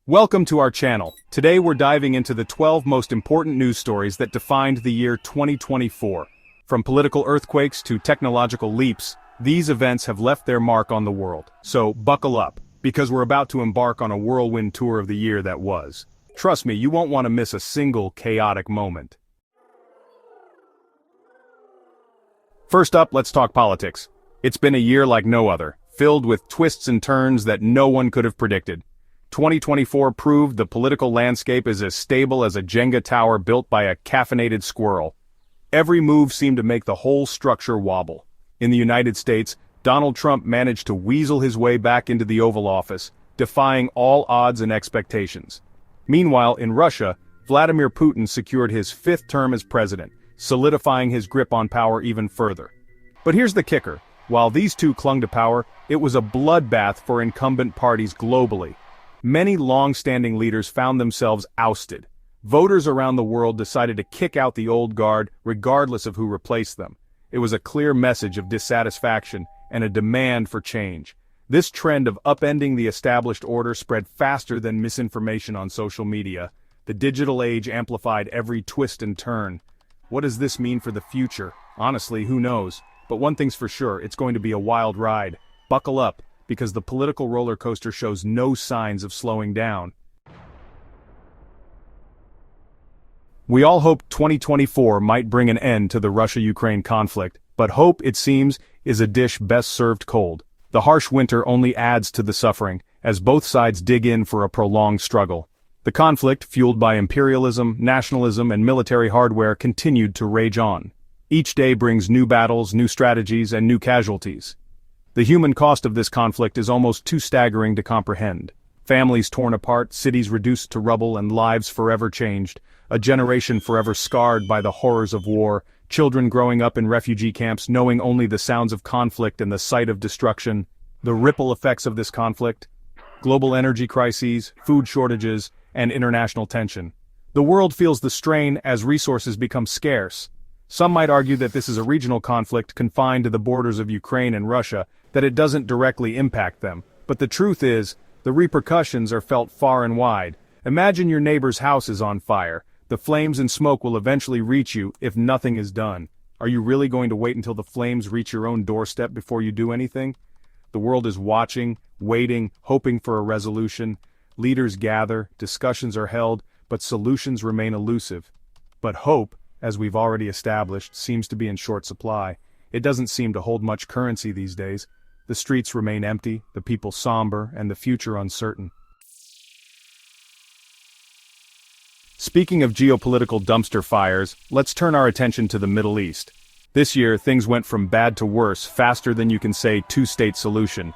Welcome to our channel. Today we're diving into the 12 most important news stories that defined the year 2024. From political earthquakes to technological leaps, these events have left their mark on the world. So buckle up, because we're about to embark on a whirlwind tour of the year that was. Trust me, you won't want to miss a single chaotic moment. First up, let's talk politics. It's been a year like no other, filled with twists and turns that no one could have predicted. 2024 proved the political landscape is as stable as a Jenga tower built by a caffeinated squirrel. Every move seemed to make the whole structure wobble. In the United States, Donald Trump managed to weasel his way back into the Oval Office, defying all odds and expectations. Meanwhile, in Russia, Vladimir Putin secured his fifth term as president, solidifying his grip on power even further. But here's the kicker. While these two clung to power, it was a bloodbath for incumbent parties globally. Many long-standing leaders found themselves ousted. Voters around the world decided to kick out the old guard regardless of who replaced them. It was a clear message of dissatisfaction and a demand for change. This trend of upending the established order spread faster than misinformation on social media. The digital age amplified every twist and turn. What does this mean for the future? Honestly, who knows? But one thing's for sure, it's going to be a wild ride. Buckle up, because the political roller coaster shows no signs of slowing down. We all hoped 2024 might bring an end to the Russia-Ukraine conflict, but hope, it seems, is a dish best served cold. The harsh winter only adds to the suffering, as both sides dig in for a prolonged struggle. The conflict, fueled by imperialism, nationalism, and military hardware, continued to rage on. Each day brings new battles, new strategies, and new casualties. The human cost of this conflict is almost too staggering to comprehend. Families torn apart, cities reduced to rubble, and lives forever changed. A generation forever scarred by the horrors of war. Children growing up in refugee camps knowing only the sounds of conflict and the sight of destruction. The ripple effects of this conflict. Global energy crises, food shortages, and international tension. The world feels the strain as resources become scarce. Some might argue that this is a regional conflict confined to the borders of Ukraine and Russia, that it doesn't directly impact them. But the truth is, the repercussions are felt far and wide. Imagine your neighbor's house is on fire. The flames and smoke will eventually reach you if nothing is done. Are you really going to wait until the flames reach your own doorstep before you do anything? The world is watching, waiting, hoping for a resolution. Leaders gather, discussions are held, but solutions remain elusive. But hope, as we've already established, seems to be in short supply. It doesn't seem to hold much currency these days. The streets remain empty, the people somber, and the future uncertain. Speaking of geopolitical dumpster fires, let's turn our attention to the Middle East. This year, things went from bad to worse faster than you can say two-state solution.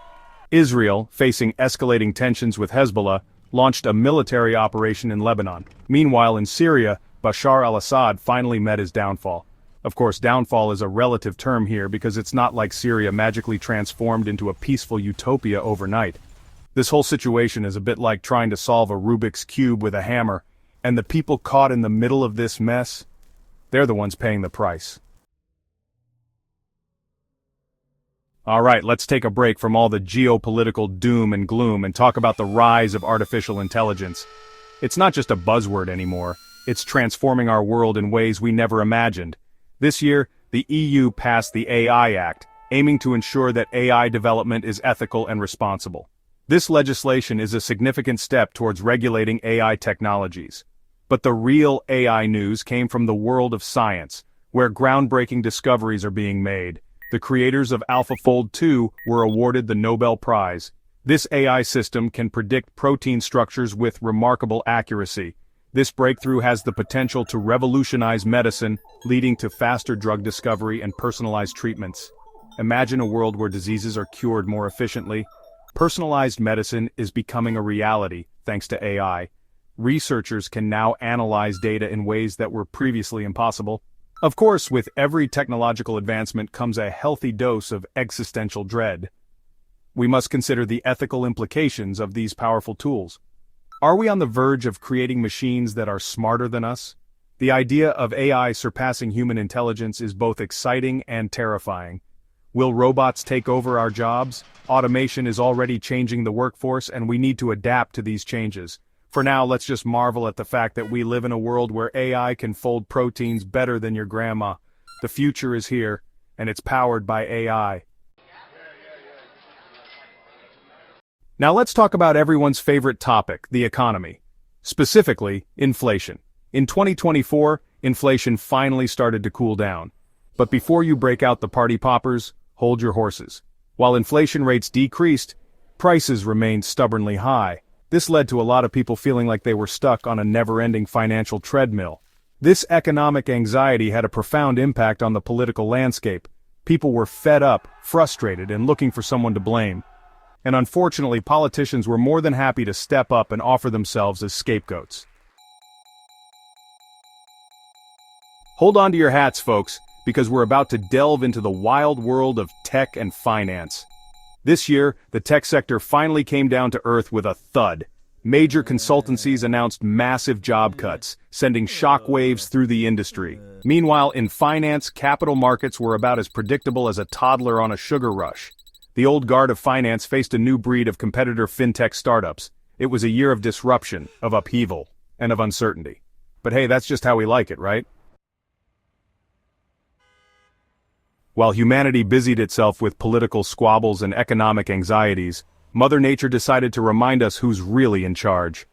Israel, facing escalating tensions with Hezbollah, launched a military operation in Lebanon. Meanwhile, in Syria, Bashar al-Assad finally met his downfall. Of course, downfall is a relative term here because it's not like Syria magically transformed into a peaceful utopia overnight. This whole situation is a bit like trying to solve a Rubik's Cube with a hammer, and the people caught in the middle of this mess, they're the ones paying the price. Alright, let's take a break from all the geopolitical doom and gloom and talk about the rise of artificial intelligence. It's not just a buzzword anymore, it's transforming our world in ways we never imagined. This year, the EU passed the AI Act, aiming to ensure that AI development is ethical and responsible. This legislation is a significant step towards regulating AI technologies. But the real AI news came from the world of science, where groundbreaking discoveries are being made. The creators of AlphaFold 2 were awarded the Nobel Prize. This AI system can predict protein structures with remarkable accuracy. This breakthrough has the potential to revolutionize medicine, leading to faster drug discovery and personalized treatments. Imagine a world where diseases are cured more efficiently. Personalized medicine is becoming a reality, thanks to AI. Researchers can now analyze data in ways that were previously impossible. Of course, with every technological advancement comes a healthy dose of existential dread. We must consider the ethical implications of these powerful tools. Are we on the verge of creating machines that are smarter than us? The idea of AI surpassing human intelligence is both exciting and terrifying. Will robots take over our jobs? Automation is already changing the workforce, and we need to adapt to these changes. For now, let's just marvel at the fact that we live in a world where AI can fold proteins better than your grandma. The future is here, and it's powered by AI. Now let's talk about everyone's favorite topic, the economy. Specifically, inflation. In 2024, inflation finally started to cool down. But before you break out the party poppers, hold your horses. While inflation rates decreased, prices remained stubbornly high. This led to a lot of people feeling like they were stuck on a never-ending financial treadmill. This economic anxiety had a profound impact on the political landscape. People were fed up, frustrated, and looking for someone to blame. And unfortunately, politicians were more than happy to step up and offer themselves as scapegoats. Hold on to your hats, folks, because we're about to delve into the wild world of tech and finance. This year, the tech sector finally came down to earth with a thud. Major consultancies announced massive job cuts, sending shockwaves through the industry. Meanwhile, in finance, capital markets were about as predictable as a toddler on a sugar rush. The old guard of finance faced a new breed of competitor fintech startups. It was a year of disruption, of upheaval, and of uncertainty. But hey, that's just how we like it, right? While humanity busied itself with political squabbles and economic anxieties, Mother Nature decided to remind us who's really in charge.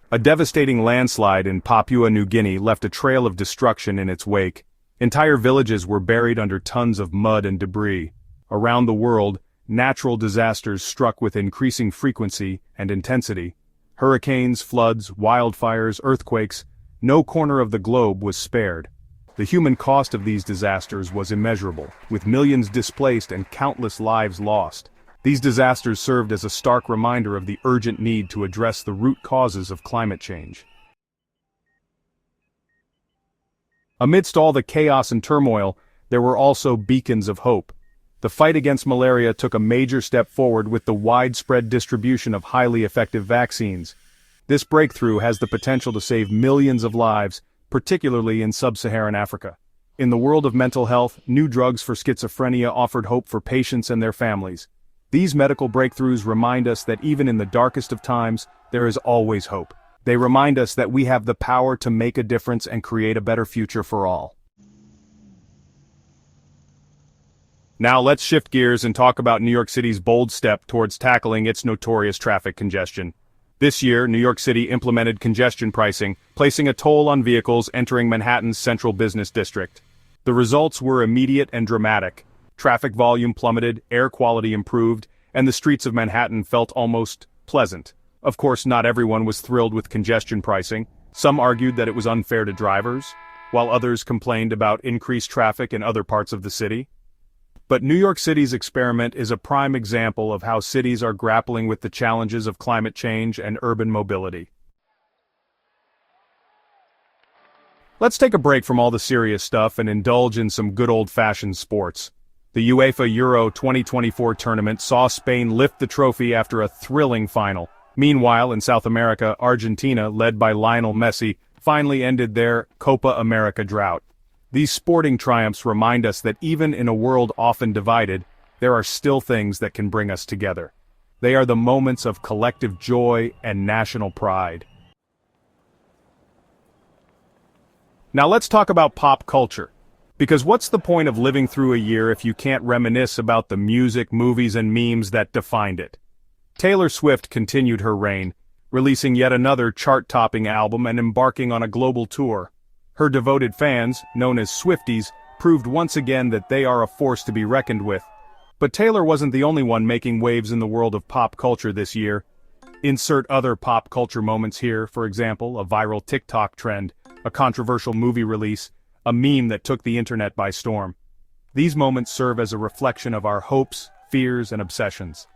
A devastating landslide in Papua New Guinea left a trail of destruction in its wake. Entire villages were buried under tons of mud and debris. Around the world, natural disasters struck with increasing frequency and intensity. Hurricanes, floods, wildfires, earthquakes, no corner of the globe was spared. The human cost of these disasters was immeasurable, with millions displaced and countless lives lost. These disasters served as a stark reminder of the urgent need to address the root causes of climate change. Amidst all the chaos and turmoil, there were also beacons of hope. The fight against malaria took a major step forward with the widespread distribution of highly effective vaccines. This breakthrough has the potential to save millions of lives, particularly in sub-Saharan Africa. In the world of mental health, new drugs for schizophrenia offered hope for patients and their families. These medical breakthroughs remind us that even in the darkest of times, there is always hope. They remind us that we have the power to make a difference and create a better future for all. Now let's shift gears and talk about New York City's bold step towards tackling its notorious traffic congestion. This year, New York City implemented congestion pricing, placing a toll on vehicles entering Manhattan's central business district. The results were immediate and dramatic. Traffic volume plummeted, air quality improved, and the streets of Manhattan felt almost pleasant. Of course, not everyone was thrilled with congestion pricing. Some argued that it was unfair to drivers, while others complained about increased traffic in other parts of the city. But New York City's experiment is a prime example of how cities are grappling with the challenges of climate change and urban mobility. Let's take a break from all the serious stuff and indulge in some good old-fashioned sports. The UEFA Euro 2024 tournament saw Spain lift the trophy after a thrilling final. Meanwhile, in South America, Argentina, led by Lionel Messi, finally ended their Copa America drought. These sporting triumphs remind us that even in a world often divided, there are still things that can bring us together. They are the moments of collective joy and national pride. Now let's talk about pop culture. Because what's the point of living through a year if you can't reminisce about the music, movies, and memes that defined it? Taylor Swift continued her reign, releasing yet another chart-topping album and embarking on a global tour. Her devoted fans, known as Swifties, proved once again that they are a force to be reckoned with. But Taylor wasn't the only one making waves in the world of pop culture this year. Insert other pop culture moments here, for example, a viral TikTok trend, a controversial movie release, a meme that took the internet by storm. These moments serve as a reflection of our hopes, fears, and obsessions.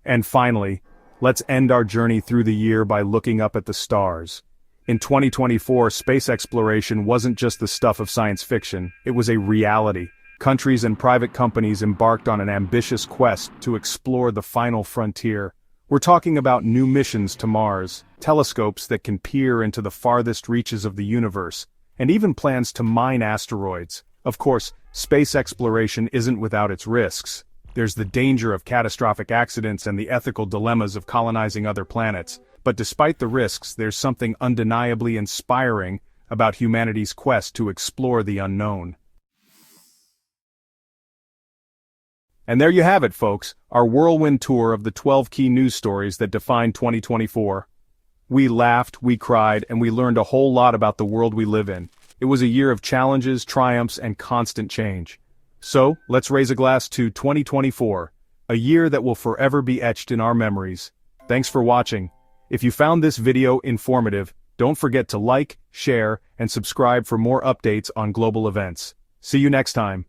And finally, let's end our journey through the year by looking up at the stars. In 2024, space exploration wasn't just the stuff of science fiction, it was a reality. Countries and private companies embarked on an ambitious quest to explore the final frontier. We're talking about new missions to Mars, telescopes that can peer into the farthest reaches of the universe, and even plans to mine asteroids. Of course, space exploration isn't without its risks. There's the danger of catastrophic accidents and the ethical dilemmas of colonizing other planets. But despite the risks, there's something undeniably inspiring about humanity's quest to explore the unknown. And there you have it, folks, our whirlwind tour of the 12 key news stories that define 2024. We laughed, we cried, and we learned a whole lot about the world we live in. It was a year of challenges, triumphs, and constant change. So, let's raise a glass to 2024, a year that will forever be etched in our memories. Thanks for watching. If you found this video informative, don't forget to like, share, and subscribe for more updates on global events. See you next time.